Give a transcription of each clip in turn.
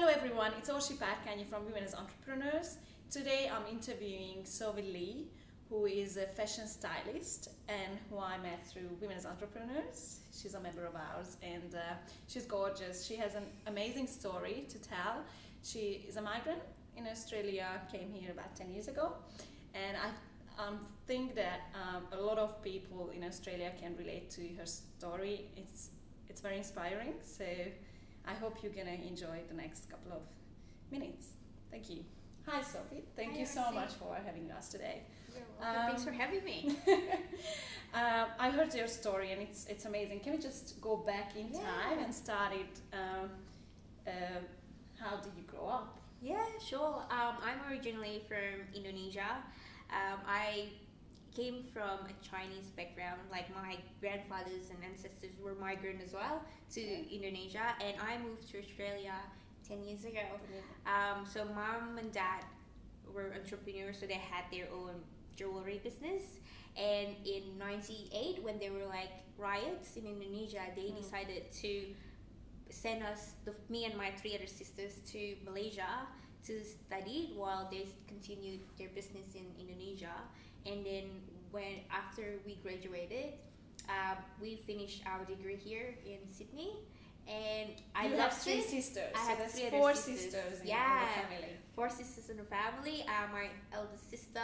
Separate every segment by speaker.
Speaker 1: Hello everyone, it's Orshi Patkanyi from Women as Entrepreneurs. Today I'm interviewing Sovy Lie, who is a fashion stylist and who I met through Women as Entrepreneurs. She's a member of ours and she's gorgeous. She has an amazing story to tell. She is a migrant in Australia, came here about 10 years ago, and I think that a lot of people in Australia can relate to her story. It's very inspiring, so I hope you're gonna enjoy the next couple of minutes. Thank you. Hi Sophie, thank you so much for having us today.
Speaker 2: You're welcome. Thanks for having me.
Speaker 1: I heard your story and it's amazing. Can we just go back in time and start it? How did you grow up?
Speaker 2: Yeah, sure. I'm originally from Indonesia. I came from a Chinese background, like my grandfathers and ancestors were migrant as well to Indonesia, and I moved to Australia 10 years ago. So mom and dad were entrepreneurs, so they had their own jewelry business, and in 98 when there were like riots in Indonesia, they decided to send us, me and my 3 other sisters, to Malaysia to study while they continued their business in Indonesia. And then after we graduated, we finished our degree here in Sydney, and I
Speaker 1: you
Speaker 2: loved
Speaker 1: have 3
Speaker 2: it.
Speaker 1: sisters.
Speaker 2: I have
Speaker 1: so
Speaker 2: 3
Speaker 1: 4
Speaker 2: other
Speaker 1: sisters in the family.
Speaker 2: 4 sisters in the family. My eldest sister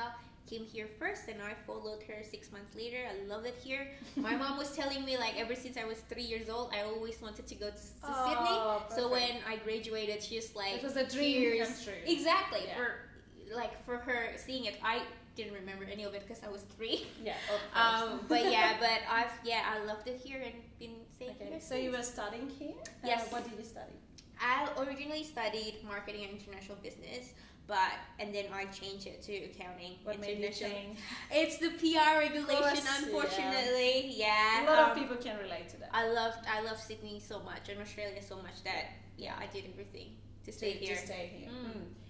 Speaker 2: came here first, and I followed her 6 months later. I love it here. My mom was telling me, like, ever since I was 3 years old, I always wanted to go to Sydney.
Speaker 1: Perfect.
Speaker 2: So when I graduated, she was like,
Speaker 1: it was a dream come true.
Speaker 2: Exactly. For her seeing it, I didn't remember any of it because I was 3.
Speaker 1: Yeah, of course.
Speaker 2: But I loved it here and been staying here.
Speaker 1: So you were studying here?
Speaker 2: Yes.
Speaker 1: What did you study?
Speaker 2: I originally studied marketing and international business, and then I changed it to accounting.
Speaker 1: What made you change?
Speaker 2: It's the PR regulation, unfortunately. Yeah.
Speaker 1: A lot of people can relate to that.
Speaker 2: I love Sydney so much and Australia so much that I did everything to stay here.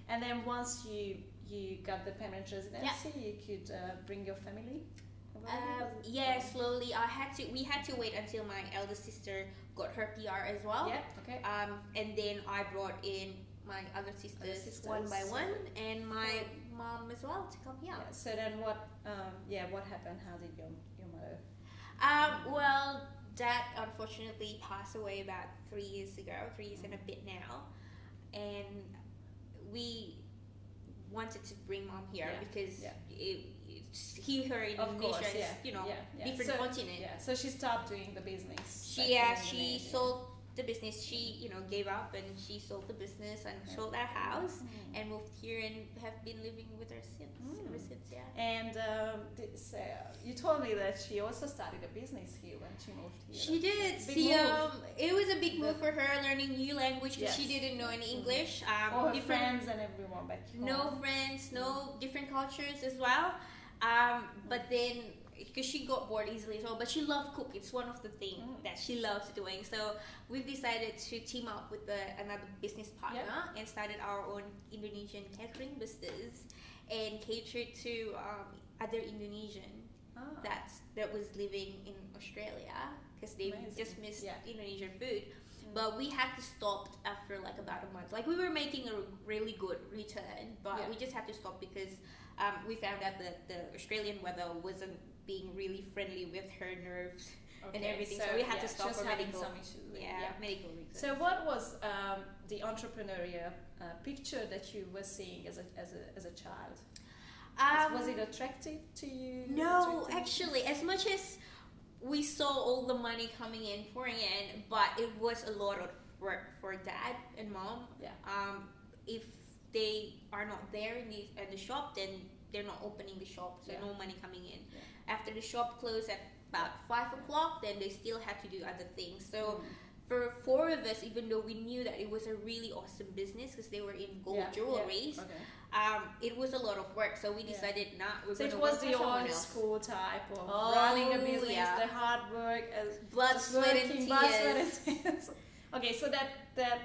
Speaker 1: And then once you got the permanent residency, you could bring your family.
Speaker 2: Slowly. We had to wait until my eldest sister got her PR as well.
Speaker 1: Yeah. Okay.
Speaker 2: And then I brought in my other sisters one by one, and my mom as well to come here.
Speaker 1: Yeah. So then what happened? How did your mother?
Speaker 2: Well, dad unfortunately passed away about 3 years ago, 3 years and a bit now, and we wanted to bring mom here because her in Indonesia is different continent.
Speaker 1: Yeah. So she stopped doing the business.
Speaker 2: She sold the business. She gave up and she sold the business and sold our house and moved here and have been living with her since. Ever since, yeah.
Speaker 1: And you told me that she also started a business here when she moved here.
Speaker 2: She did. It was a big move for her, learning new language because she didn't know any English.
Speaker 1: All her friends and everyone back home.
Speaker 2: No friends, no different cultures as well. But then, because she got bored easily as well, but she loved cooking. It's one of the things that she loves doing. So we've decided to team up with another business partner and started our own Indonesian catering business and catered to other Indonesian that was living in Australia because they just missed Indonesian food. But we had to stop after like about a month. Like we were making a really good return, but we just had to stop because we found out that the Australian weather wasn't being really friendly with her nerves and everything. So we had to stop for medical.
Speaker 1: Some issues.
Speaker 2: Medical reasons.
Speaker 1: So what was the entrepreneurial picture that you were seeing as a child? Was it attractive to you?
Speaker 2: No, actually, as much as we saw all the money coming in, pouring in, but it was a lot of work for dad and mom.
Speaker 1: Yeah.
Speaker 2: If they are not there in the shop, then they're not opening the shop, so no money coming in. Yeah. After the shop closed at about 5 o'clock, then they still had to do other things. So for 4 of us, even though we knew that it was a really awesome business because they were in gold jewelries, it was a lot of work. So we decided we're
Speaker 1: so
Speaker 2: going to
Speaker 1: it was the old school type of running a business, the hard work,
Speaker 2: blood, sweat, and tears.
Speaker 1: Okay, so that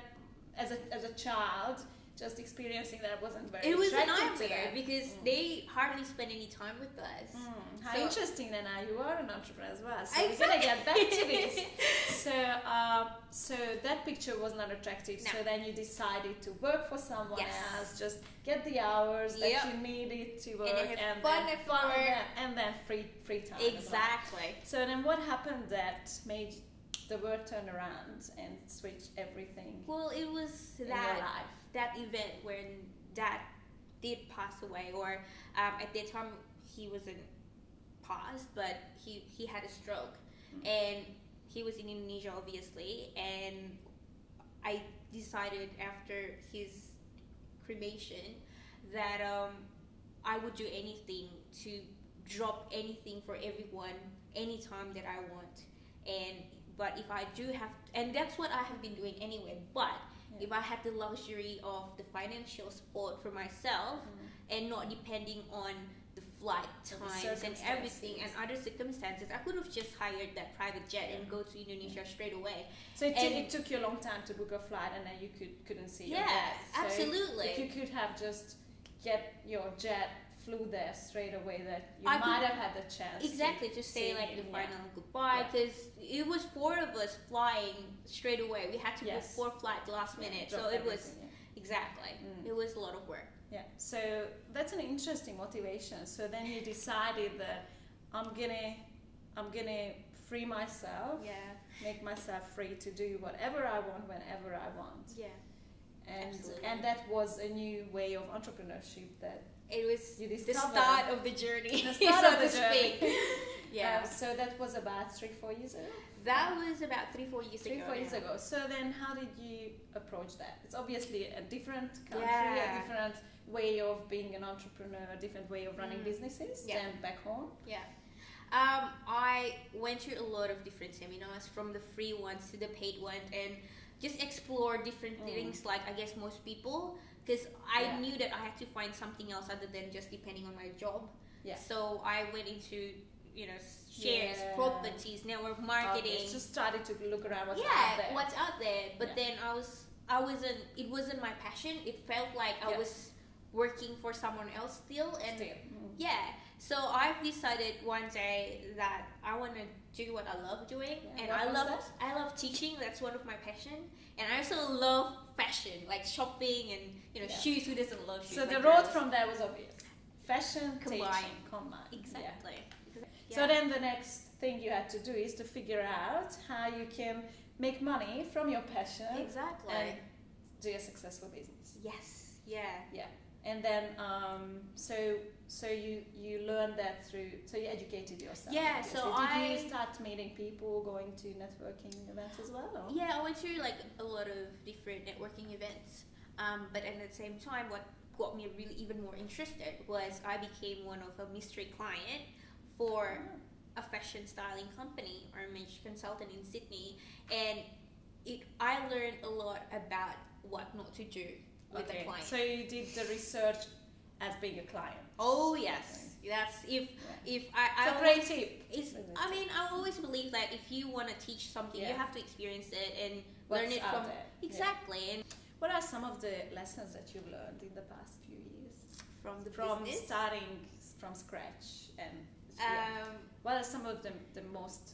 Speaker 1: as a child, just experiencing that wasn't very
Speaker 2: It was a
Speaker 1: attractive to
Speaker 2: nightmare
Speaker 1: them.
Speaker 2: because they hardly spend any time with us.
Speaker 1: How
Speaker 2: So-
Speaker 1: interesting that now you are an entrepreneur as well. So
Speaker 2: Exactly.
Speaker 1: we're gonna get back to this. So that picture was not attractive.
Speaker 2: No.
Speaker 1: So then you decided to work for someone
Speaker 2: Yes.
Speaker 1: else, just get the hours that
Speaker 2: Yep.
Speaker 1: you needed to work,
Speaker 2: And have fun
Speaker 1: then
Speaker 2: at work.
Speaker 1: and then free time. as well.
Speaker 2: Exactly.
Speaker 1: So then, what happened that made the world turn around and switch everything
Speaker 2: Well, it was
Speaker 1: in your life?
Speaker 2: that event when Dad did pass away, or at that time he wasn't passed, but he had a stroke, and he was in Indonesia, obviously, and I decided after his cremation that I would do anything to drop anything for everyone anytime that I want, but if I do have, and that's what I have been doing anyway, but if I had the luxury of the financial support for myself and not depending on the flight times and everything and other circumstances, I could have just hired that private jet and go to Indonesia straight away.
Speaker 1: So it took you a long time to book a flight, and then you couldn't see your dad. So
Speaker 2: absolutely.
Speaker 1: If you could have just get your jet, flew there straight away, that you
Speaker 2: I
Speaker 1: might
Speaker 2: could-
Speaker 1: have had the chance
Speaker 2: Exactly, to say
Speaker 1: see
Speaker 2: like
Speaker 1: him,
Speaker 2: the final goodbye, because it was 4 of us flying straight away. We had to book 4 flights last minute, so it was exactly it was a lot of work.
Speaker 1: Yeah, so that's an interesting motivation. So then you decided that I'm gonna free myself, make myself free to do whatever I want whenever I want.
Speaker 2: Yeah, absolutely.
Speaker 1: And that was a new way of entrepreneurship that
Speaker 2: it was
Speaker 1: you
Speaker 2: the
Speaker 1: discovered.
Speaker 2: start of the journey.
Speaker 1: The start
Speaker 2: so
Speaker 1: of the
Speaker 2: to
Speaker 1: journey.
Speaker 2: speak. Yeah,
Speaker 1: So that was about 3-4 years ago.
Speaker 2: that was about 3-4 years ago.
Speaker 1: 3-4 years
Speaker 2: now.
Speaker 1: ago. So then, how did you approach that? It's obviously a different country,
Speaker 2: Yeah.
Speaker 1: a different way of being an entrepreneur, a different way of running businesses than back home.
Speaker 2: Yeah. I went to a lot of different seminars, from the free ones to the paid ones, and just explore different things, like I guess most people, because I knew that I had to find something else other than just depending on my job.
Speaker 1: Yeah.
Speaker 2: So I went into, shares, properties, network marketing.
Speaker 1: Just started to look around what's out there.
Speaker 2: what's out there. But then it wasn't my passion. It felt like I was working for someone else still, and so I've decided one day that I want to do what I love doing, and I love teaching. That's one of my passion, and I also love fashion, like shopping and shoes. Who doesn't love shoes?
Speaker 1: So the
Speaker 2: Like
Speaker 1: road
Speaker 2: girls.
Speaker 1: from there was obvious. Fashion,
Speaker 2: Combine.
Speaker 1: teaching, combine.
Speaker 2: Exactly.
Speaker 1: Yeah. So then the next thing you had to do is to figure out how you can make money from your passion
Speaker 2: Exactly.
Speaker 1: and do a successful business.
Speaker 2: Yes. Yeah.
Speaker 1: Yeah. And then so you learned that through, so you educated yourself.
Speaker 2: Yeah,
Speaker 1: obviously.
Speaker 2: so
Speaker 1: did you start meeting people, going to networking events as well? Or?
Speaker 2: Yeah, I went to like a lot of different networking events, but at the same time, what got me really even more interested was I became one of a mystery client for a fashion styling company or image consultant in Sydney, and I learned a lot about what not to do with a client.
Speaker 1: So you did the research as being a client.
Speaker 2: Oh yes, that's if
Speaker 1: It's
Speaker 2: I
Speaker 1: a great tip.
Speaker 2: I mean, I always believe that if you want to teach something, you have to experience it and learn
Speaker 1: What's
Speaker 2: it
Speaker 1: out
Speaker 2: from
Speaker 1: there.
Speaker 2: exactly. And
Speaker 1: What are some of the lessons that you've learned in the past few years
Speaker 2: from the
Speaker 1: from
Speaker 2: business,
Speaker 1: starting from scratch? And what are some of the most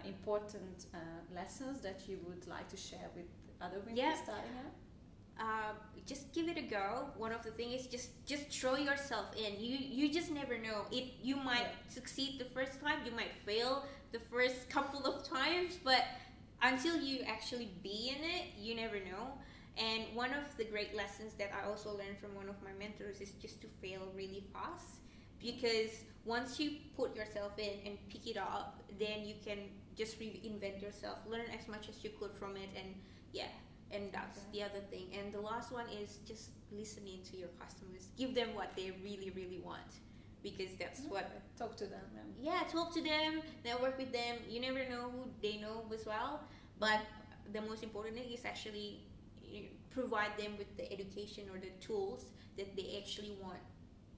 Speaker 1: important lessons that you would like to share with other women starting out?
Speaker 2: just give it a go. One of the things is just throw yourself in. You just never know. You might succeed the first time, you might fail the first couple of times, but until you actually be in it, you never know. And one of the great lessons that I also learned from one of my mentors is just to fail really fast, because once you put yourself in and pick it up, then you can just reinvent yourself, learn as much as you could from it, and that's the other thing. And the last one is just listening to your customers. Give them what they really, really want, because that's what...
Speaker 1: Talk to them.
Speaker 2: Talk to them, network with them. You never know who they know as well. But the most important thing is actually provide them with the education or the tools that they actually want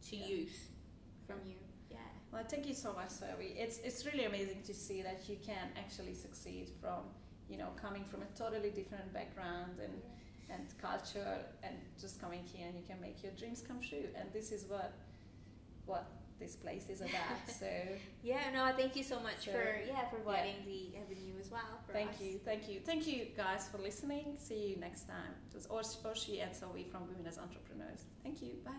Speaker 2: to use from you.
Speaker 1: Well, thank you so much, Sovy. It's really amazing to see that you can actually succeed from, coming from a totally different background and culture, and just coming here and you can make your dreams come true. And this is what this place is about. So
Speaker 2: yeah, no, thank you so much for providing the avenue as well for us.
Speaker 1: Thank you guys for listening. See you next time. It was Orshi and Sovy from Women as Entrepreneurs. Thank you. Bye.